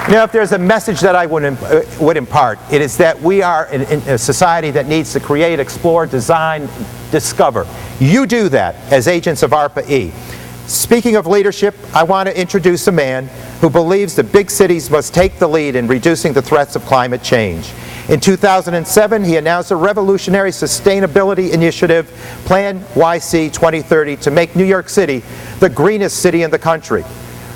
You know, if there's a message that I would impart, it is that we are in a society that needs to create, explore, design, discover. You do that as agents of ARPA-E. Speaking of leadership, I want to introduce a man who believes the big cities must take the lead in reducing the threats of climate change. In 2007, he announced a revolutionary sustainability initiative, Plan YC 2030, to make New York City the greenest city in the country.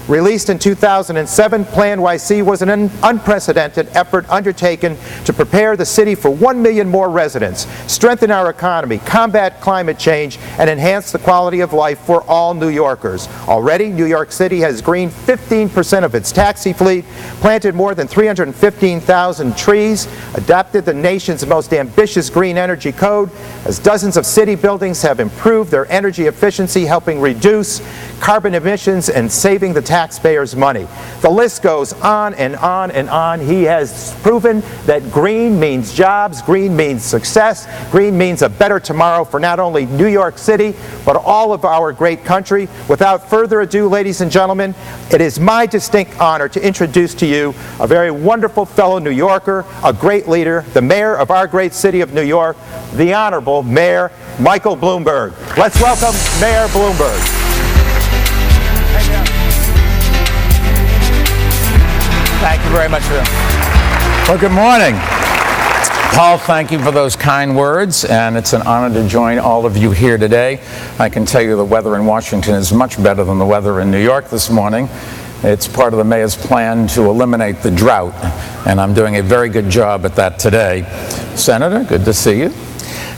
Released in 2007, Plan YC was an unprecedented effort undertaken to prepare the city for 1 million more residents, strengthen our economy, combat climate change, and enhance the quality of life for all New Yorkers. Already, New York City has greened 15% of its taxi fleet, planted more than 315,000 trees, adopted the nation's most ambitious green energy code, as dozens of city buildings have improved their energy efficiency, helping reduce carbon emissions and saving the taxpayers' money. The list goes on and on and on. He has proven that green means jobs, green means success, green means a better tomorrow for not only New York City, but all of our great country. Without further ado, ladies and gentlemen, it is my distinct honor to introduce to you a very wonderful fellow New Yorker, a great leader, the mayor of our great city of New York, the Honorable Mayor Michael Bloomberg. Let's welcome Mayor Bloomberg. Thank you very much for that. Well, good morning. Paul, thank you for those kind words, and it's an honor to join all of you here today. I can tell you the weather in Washington is much better than the weather in New York this morning. It's part of the mayor's plan to eliminate the drought, and I'm doing a very good job at that today. Senator, good to see you.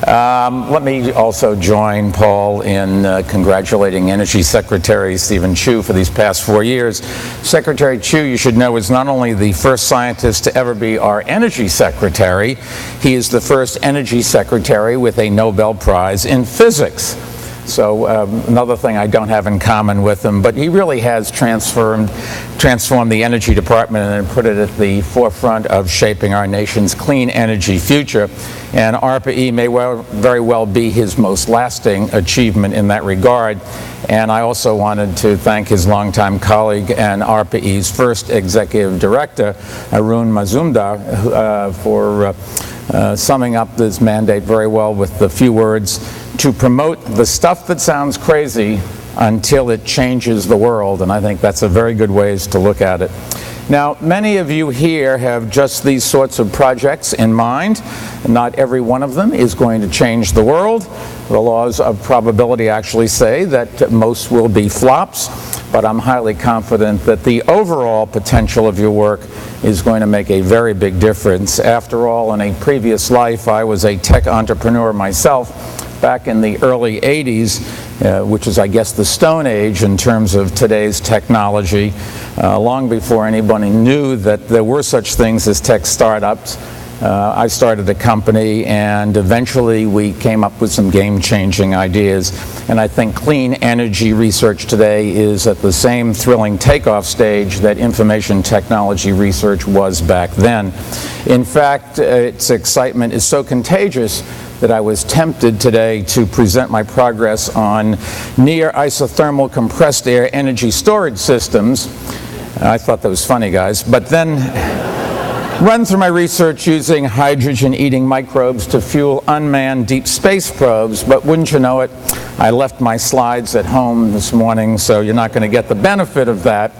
Let me also join Paul in congratulating Energy Secretary Stephen Chu for these past 4 years. Secretary Chu, you should know, is not only the first scientist to ever be our Energy Secretary, he is the first Energy Secretary with a Nobel Prize in Physics. So another thing I don't have in common with him, but he really has transformed the Energy Department and put it at the forefront of shaping our nation's clean energy future. And ARPA-E may very well be his most lasting achievement in that regard. And I also wanted to thank his longtime colleague and ARPA-E's first executive director, Arun Mazumdar, for summing up this mandate very well with the few words: to promote the stuff that sounds crazy until it changes the world. And I think that's a very good way to look at it. Now, many of you here have just these sorts of projects in mind. Not every one of them is going to change the world. The laws of probability actually say that most will be flops, but I'm highly confident that the overall potential of your work is going to make a very big difference. After all, in a previous life, I was a tech entrepreneur myself back in the early 80s, which is, I guess, the Stone Age in terms of today's technology, long before anybody knew that there were such things as tech startups. I started a company, and eventually we came up with some game-changing ideas. And I think clean energy research today is at the same thrilling takeoff stage that information technology research was back then. In fact, its excitement is so contagious that I was tempted today to present my progress on near isothermal compressed air energy storage systems. I thought that was funny, guys, but then run through my research using hydrogen-eating microbes to fuel unmanned deep space probes. But wouldn't you know it, I left my slides at home this morning, so you're not going to get the benefit of that.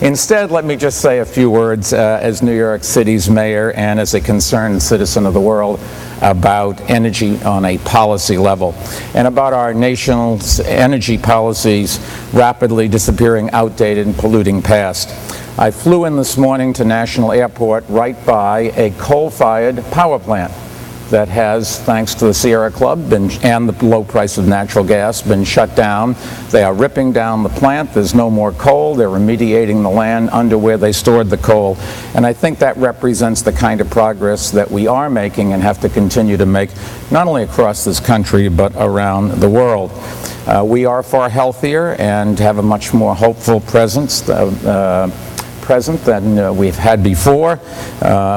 Instead, let me just say a few words as New York City's mayor and as a concerned citizen of the world about energy on a policy level and about our nation's energy policies rapidly disappearing, outdated, and polluting past. I flew in this morning to National Airport right by a coal-fired power plant that has, thanks to the Sierra Club and the low price of natural gas, been shut down. They are ripping down the plant. There's no more coal. They're remediating the land under where they stored the coal. And I think that represents the kind of progress that we are making and have to continue to make, not only across this country, but around the world. We are far healthier and have a much more hopeful presence. present than we've had before.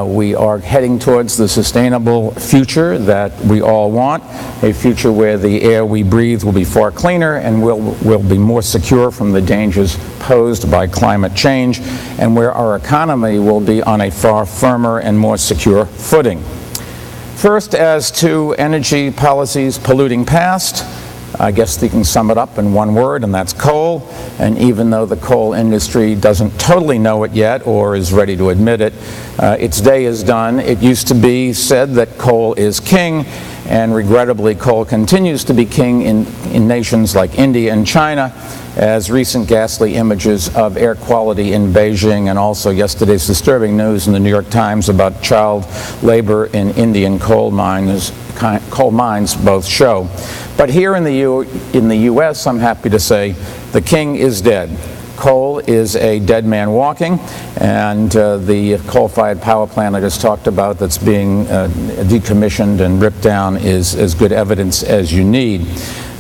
We are heading towards the sustainable future that we all want, a future where the air we breathe will be far cleaner and will be more secure from the dangers posed by climate change, and where our economy will be on a far firmer and more secure footing. First, as to energy policy's polluting past, I guess you can sum it up in one word, and that's coal. And even though the coal industry doesn't totally know it yet or is ready to admit it, its day is done. It used to be said that coal is king, and regrettably coal continues to be king in nations like India and China, as recent ghastly images of air quality in Beijing and also yesterday's disturbing news in the New York Times about child labor in Indian coal mines both show. But here in the U.S., I'm happy to say the king is dead. Coal is a dead man walking, and the coal-fired power plant I just talked about that's being decommissioned and ripped down is as good evidence as you need.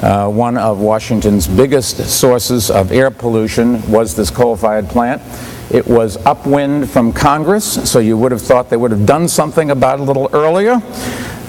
One of Washington's biggest sources of air pollution was this coal-fired plant. It was upwind from Congress, so you would have thought they would have done something about it a little earlier.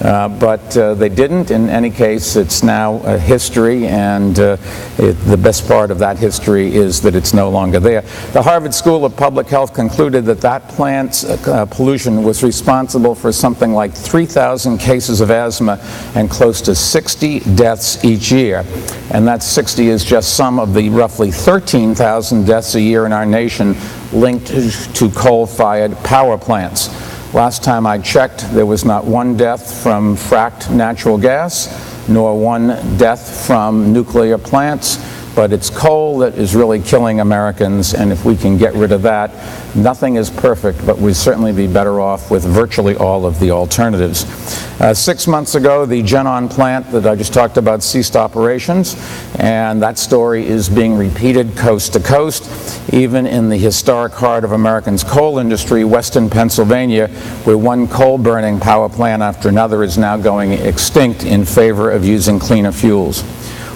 But they didn't. In any case, it's now a history, and the best part of that history is that it's no longer there. The Harvard School of Public Health concluded that that plant's pollution was responsible for something like 3,000 cases of asthma and close to 60 deaths each year. And that 60 is just some of the roughly 13,000 deaths a year in our nation linked to coal-fired power plants. Last time I checked, there was not one death from fracked natural gas, nor one death from nuclear plants, but it's coal that is really killing Americans, and if we can get rid of that, nothing is perfect, but we'd certainly be better off with virtually all of the alternatives. 6 months ago, the GenOn plant that I just talked about ceased operations, and that story is being repeated coast to coast, even in the historic heart of Americans' coal industry, western Pennsylvania, where one coal-burning power plant after another is now going extinct in favor of using cleaner fuels.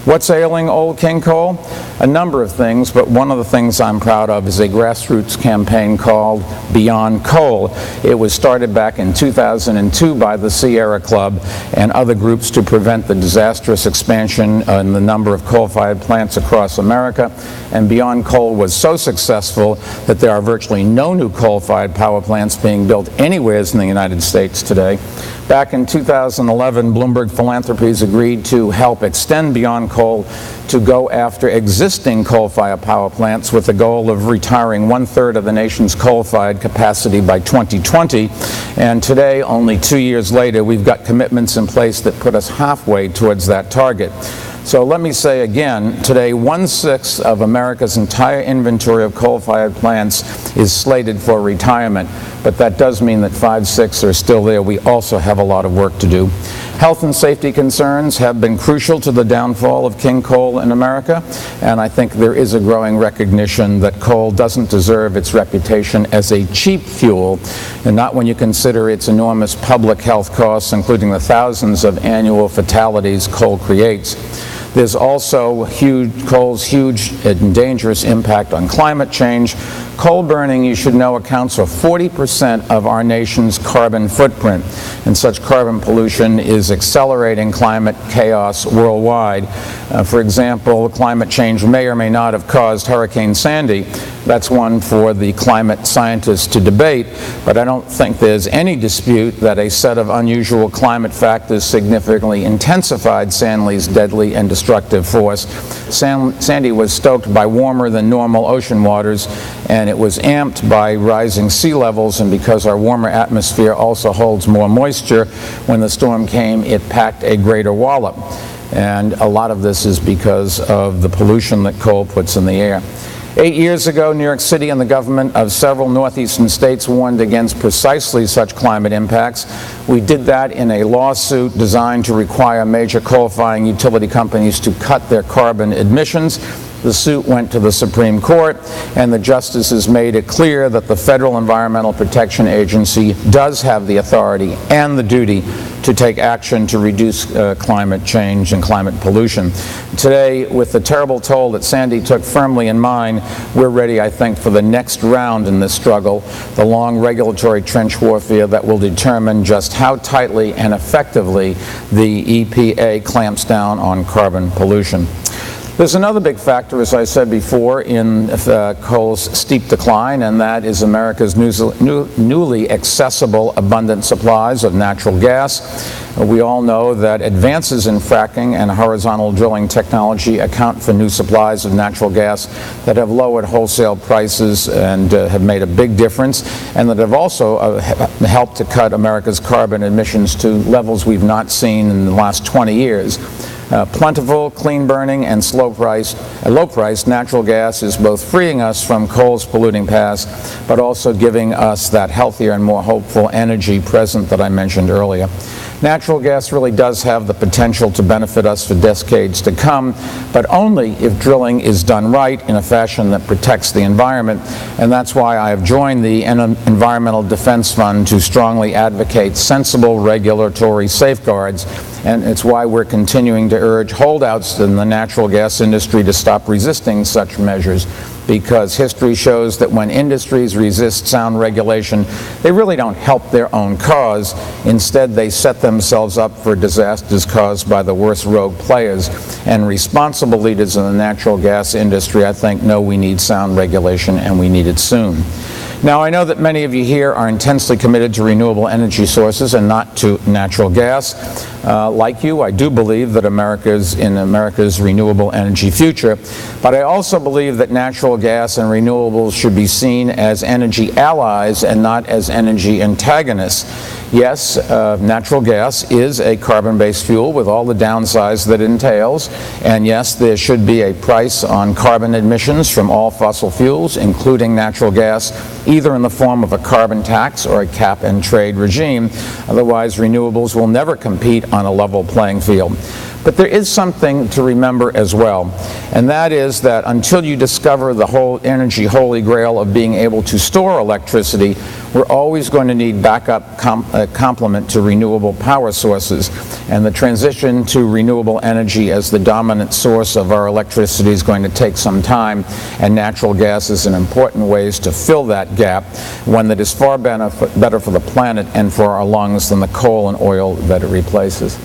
What's ailing old King Coal? A number of things, but one of the things I'm proud of is a grassroots campaign called Beyond Coal. It was started back in 2002 by the Sierra Club and other groups to prevent the disastrous expansion in the number of coal-fired plants across America. And Beyond Coal was so successful that there are virtually no new coal-fired power plants being built anywhere in the United States today. Back in 2011, Bloomberg Philanthropies agreed to help extend Beyond Coal to go after existing coal-fired power plants with the goal of retiring 1/3 of the nation's coal-fired capacity by 2020. And today, only 2 years later, we've got commitments in place that put us halfway towards that target. So let me say again, today 1/6 of America's entire inventory of coal-fired plants is slated for retirement, but that does mean that 5/6 are still there. We also have a lot of work to do. Health and safety concerns have been crucial to the downfall of King Coal in America, and I think there is a growing recognition that coal doesn't deserve its reputation as a cheap fuel, and not when you consider its enormous public health costs, including the thousands of annual fatalities coal creates. There's also coal's huge and dangerous impact on climate change. Coal burning, you should know, accounts for 40% of our nation's carbon footprint, and such carbon pollution is accelerating climate chaos worldwide. For example, climate change may or may not have caused Hurricane Sandy. That's one for the climate scientists to debate, but I don't think there's any dispute that a set of unusual climate factors significantly intensified Sandy's deadly and destructive force. Sandy was stoked by warmer than normal ocean waters, and it was amped by rising sea levels, and because our warmer atmosphere also holds more moisture, when the storm came, it packed a greater wallop. And a lot of this is because of the pollution that coal puts in the air. 8 years ago, New York City and the government of several northeastern states warned against precisely such climate impacts. We did that in a lawsuit designed to require major coal-firing utility companies to cut their carbon emissions. The suit went to the Supreme Court, and the justices made it clear that the Federal Environmental Protection Agency does have the authority and the duty to take action to reduce climate change and climate pollution. Today, with the terrible toll that Sandy took firmly in mind, we're ready, I think, for the next round in this struggle, the long regulatory trench warfare that will determine just how tightly and effectively the EPA clamps down on carbon pollution. There's another big factor, as I said before, in coal's steep decline, and that is America's newly accessible, abundant supplies of natural gas. We all know that advances in fracking and horizontal drilling technology account for new supplies of natural gas that have lowered wholesale prices and have made a big difference, and that have also helped to cut America's carbon emissions to levels we've not seen in the last 20 years. Plentiful, clean-burning, and low-priced natural gas is both freeing us from coal's polluting past, but also giving us that healthier and more hopeful energy present that I mentioned earlier. Natural gas really does have the potential to benefit us for decades to come, but only if drilling is done right in a fashion that protects the environment. And that's why I have joined the Environmental Defense Fund to strongly advocate sensible regulatory safeguards. And it's why we're continuing to urge holdouts in the natural gas industry to stop resisting such measures, because history shows that when industries resist sound regulation, they really don't help their own cause. Instead, they set themselves up for disasters caused by the worst rogue players. And responsible leaders in the natural gas industry, I think, know we need sound regulation, and we need it soon. Now, I know that many of you here are intensely committed to renewable energy sources and not to natural gas. Like you, I do believe that America's renewable energy future, but I also believe that natural gas and renewables should be seen as energy allies and not as energy antagonists. Yes, natural gas is a carbon-based fuel with all the downsides that it entails, and yes, there should be a price on carbon emissions from all fossil fuels, including natural gas, either in the form of a carbon tax or a cap-and-trade regime. Otherwise, renewables will never compete on a level playing field. But there is something to remember as well, and that is that until you discover the whole energy holy grail of being able to store electricity, we're always going to need backup complement to renewable power sources. And the transition to renewable energy as the dominant source of our electricity is going to take some time, and natural gas is an important way to fill that gap, one that is far better for the planet and for our lungs than the coal and oil that it replaces.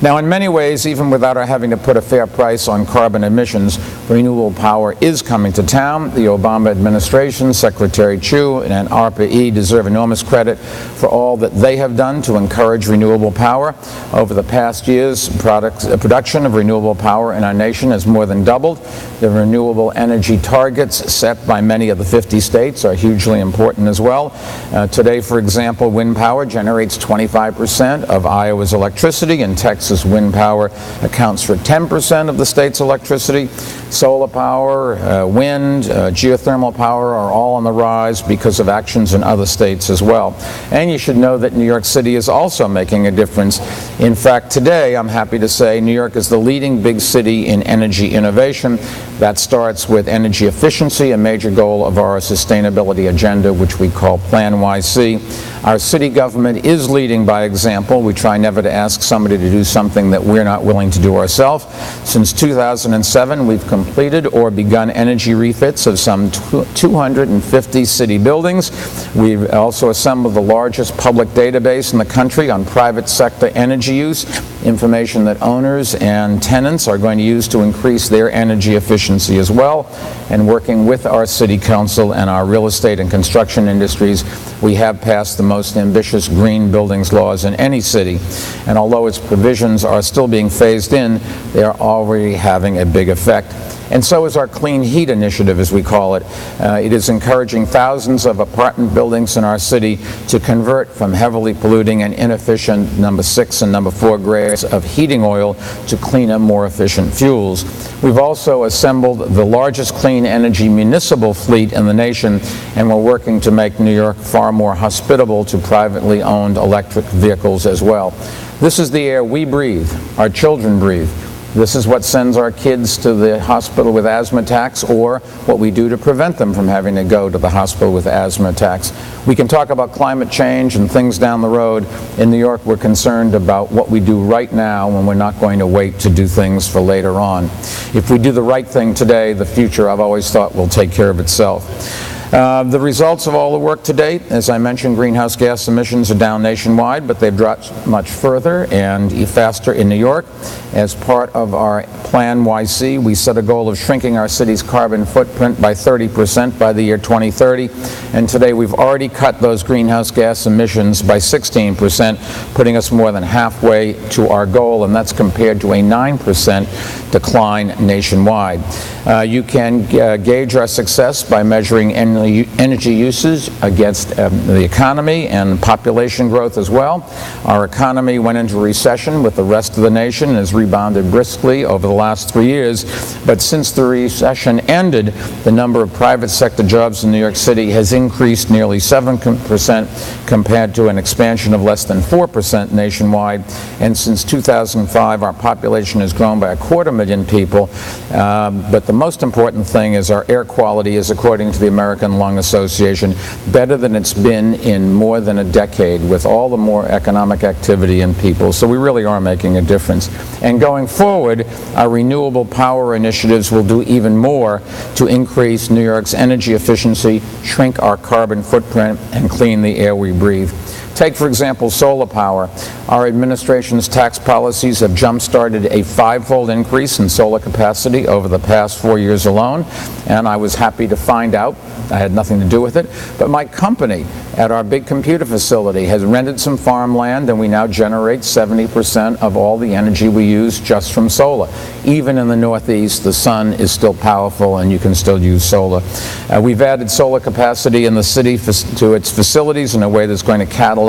Now, in many ways, even without our having to put a fair price on carbon emissions, renewable power is coming to town. The Obama administration, Secretary Chu, and ARPA-E deserve enormous credit for all that they have done to encourage renewable power. Over the past years, production of renewable power in our nation has more than doubled. The renewable energy targets set by many of the 50 states are hugely important as well. Today, for example, wind power generates 25% of Iowa's electricity, and Texas wind power accounts for 10% of the state's electricity. Solar power, wind, geothermal power are all on the rise because of actions in other states as well. And you should know that New York City is also making a difference. In fact, today, I'm happy to say, New York is the leading big city in energy innovation. That starts with energy efficiency, a major goal of our sustainability agenda, which we call Plan YC. Our city government is leading by example. We try never to ask somebody to do something that we're not willing to do ourselves. Since 2007, we've completed or begun energy refits of some 250 city buildings. We've also assembled the largest public database in the country on private sector energy use, information that owners and tenants are going to use to increase their energy efficiency as well. And working with our city council and our real estate and construction industries, we have passed the most ambitious green buildings laws in any city. And although its provisions are still being phased in, they are already having a big effect. And so is our Clean Heat Initiative, as we call it. It is encouraging thousands of apartment buildings in our city to convert from heavily polluting and inefficient number 6 and number 4 grades of heating oil to cleaner, more efficient fuels. We've also assembled the largest clean energy municipal fleet in the nation, and we're working to make New York far more hospitable to privately owned electric vehicles as well. This is the air we breathe, our children breathe. This is what sends our kids to the hospital with asthma attacks, or what we do to prevent them from having to go to the hospital with asthma attacks. We can talk about climate change and things down the road. In New York, we're concerned about what we do right now, and we're not going to wait to do things for later on. If we do the right thing today, the future, I've always thought, will take care of itself. The results of all the work to date, as I mentioned, greenhouse gas emissions are down nationwide, but they've dropped much further and faster in New York. As part of our Plan YC, we set a goal of shrinking our city's carbon footprint by 30% by the year 2030, and today we've already cut those greenhouse gas emissions by 16%, putting us more than halfway to our goal, and that's compared to a 9% decline nationwide. You can gauge our success by measuring energy usage against the economy and population growth as well. Our economy went into recession with the rest of the nation and has rebounded briskly over the last 3 years. But since the recession ended, the number of private sector jobs in New York City has increased nearly 7% compared to an expansion of less than 4% nationwide. And since 2005, our population has grown by 250,000 people. But the most important thing is our air quality is, according to the American Lung Association, better than it's been in more than a decade, with all the more economic activity and people. So we really are making a difference. And going forward, our renewable power initiatives will do even more to increase New York's energy efficiency, shrink our carbon footprint, and clean the air we breathe. Take, for example, solar power. Our administration's tax policies have jump-started a 5-fold increase in solar capacity over the past 4 years alone, and I was happy to find out, I had nothing to do with it, but my company at our big computer facility has rented some farmland, and we now generate 70% of all the energy we use just from solar. Even in the Northeast, the sun is still powerful, and you can still use solar. We've added solar capacity in the city to its facilities in a way that's going to catalyze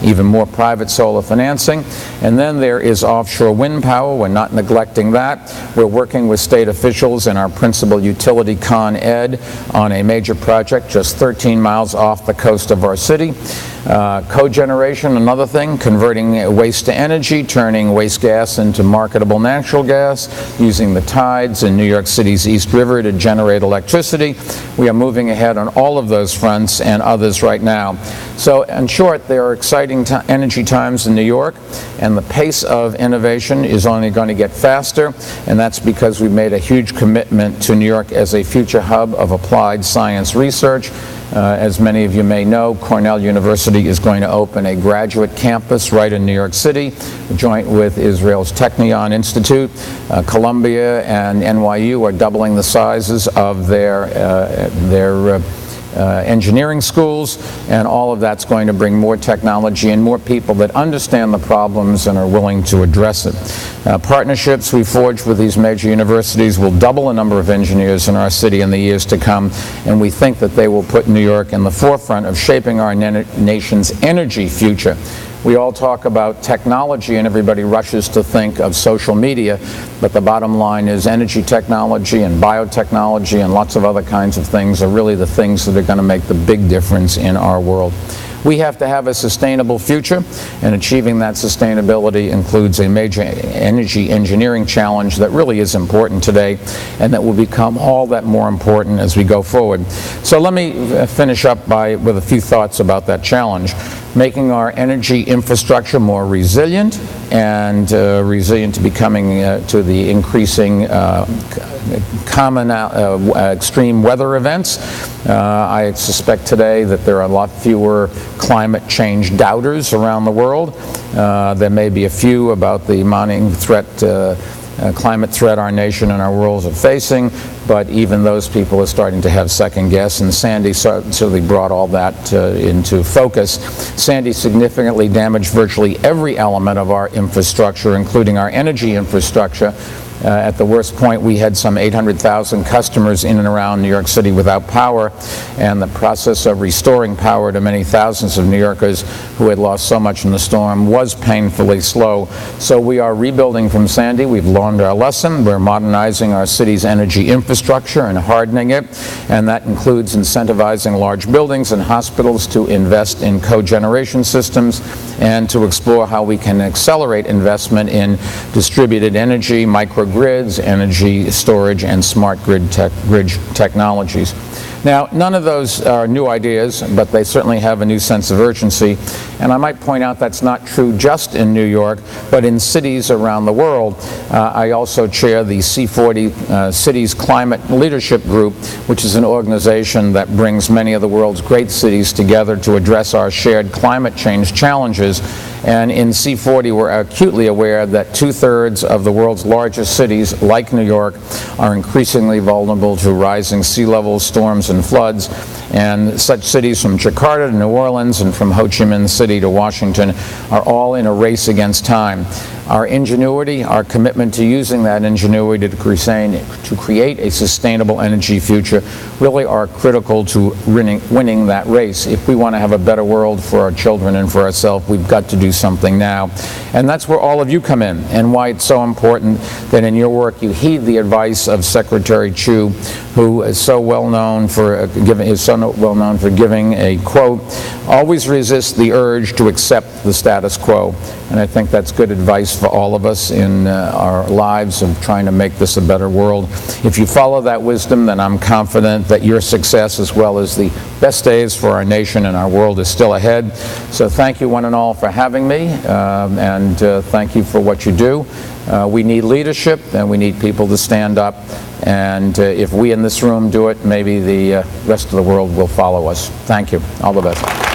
even more private solar financing. And then there is offshore wind power. We're not neglecting that. We're working with state officials and our principal utility, Con Ed, on a major project just 13 miles off the coast of our city. Cogeneration, another thing, converting waste to energy, turning waste gas into marketable natural gas, using the tides in New York City's East River to generate electricity. We are moving ahead on all of those fronts and others right now. So, in short, there are exciting energy times in New York, and the pace of innovation is only going to get faster, and that's because we've made a huge commitment to New York as a future hub of applied science research. As many of you may know, Cornell University is going to open a graduate campus right in New York City, joint with Israel's Technion Institute. Columbia and NYU are doubling the sizes of their engineering schools, and all of that's going to bring more technology and more people that understand the problems and are willing to address it. Partnerships we forge with these major universities will double the number of engineers in our city in the years to come, and we think that they will put New York in the forefront of shaping our nation's energy future. We all talk about technology and everybody rushes to think of social media, but the bottom line is energy technology and biotechnology and lots of other kinds of things are really the things that are going to make the big difference in our world. We have to have a sustainable future, and achieving that sustainability includes a major energy engineering challenge that really is important today and that will become all that more important as we go forward. So let me finish up with a few thoughts about that challenge. Making our energy infrastructure more resilient and resilient to becoming to the increasing common extreme weather events. I suspect today that there are a lot fewer climate change doubters around the world. There may be a few about the mounting climate threat our nation and our worlds are facing, but even those people are starting to have second guess, and Sandy certainly brought all that into focus. Sandy significantly damaged virtually every element of our infrastructure, including our energy infrastructure, At the worst point, we had some 800,000 customers in and around New York City without power, and the process of restoring power to many thousands of New Yorkers who had lost so much in the storm was painfully slow. So we are rebuilding from Sandy. We've learned our lesson. We're modernizing our city's energy infrastructure and hardening it, and that includes incentivizing large buildings and hospitals to invest in cogeneration systems and to explore how we can accelerate investment in distributed energy, microgrids, energy storage, and smart grid technologies. Now, none of those are new ideas, but they certainly have a new sense of urgency. And I might point out that's not true just in New York, but in cities around the world. I also chair the C40 Cities Climate Leadership Group, which is an organization that brings many of the world's great cities together to address our shared climate change challenges. And in C40, we're acutely aware that 2/3 of the world's largest cities, like New York, are increasingly vulnerable to rising sea levels, storms, and floods. And such cities from Jakarta to New Orleans and from Ho Chi Minh City to Washington are all in a race against time. Our ingenuity, our commitment to using that ingenuity to create a sustainable energy future really are critical to winning that race. If we want to have a better world for our children and for ourselves, we've got to do something now. And that's where all of you come in, and why it's so important that in your work you heed the advice of Secretary Chu, who is so well known for giving a quote, "Always resist the urge to accept the status quo." And I think that's good advice for all of us in our lives of trying to make this a better world. If you follow that wisdom, then I'm confident that your success, as well as the best days for our nation and our world, is still ahead. So thank you one and all for having me, and thank you for what you do. We need leadership, and we need people to stand up. And if we in this room do it, maybe the rest of the world will follow us. Thank you. All the best.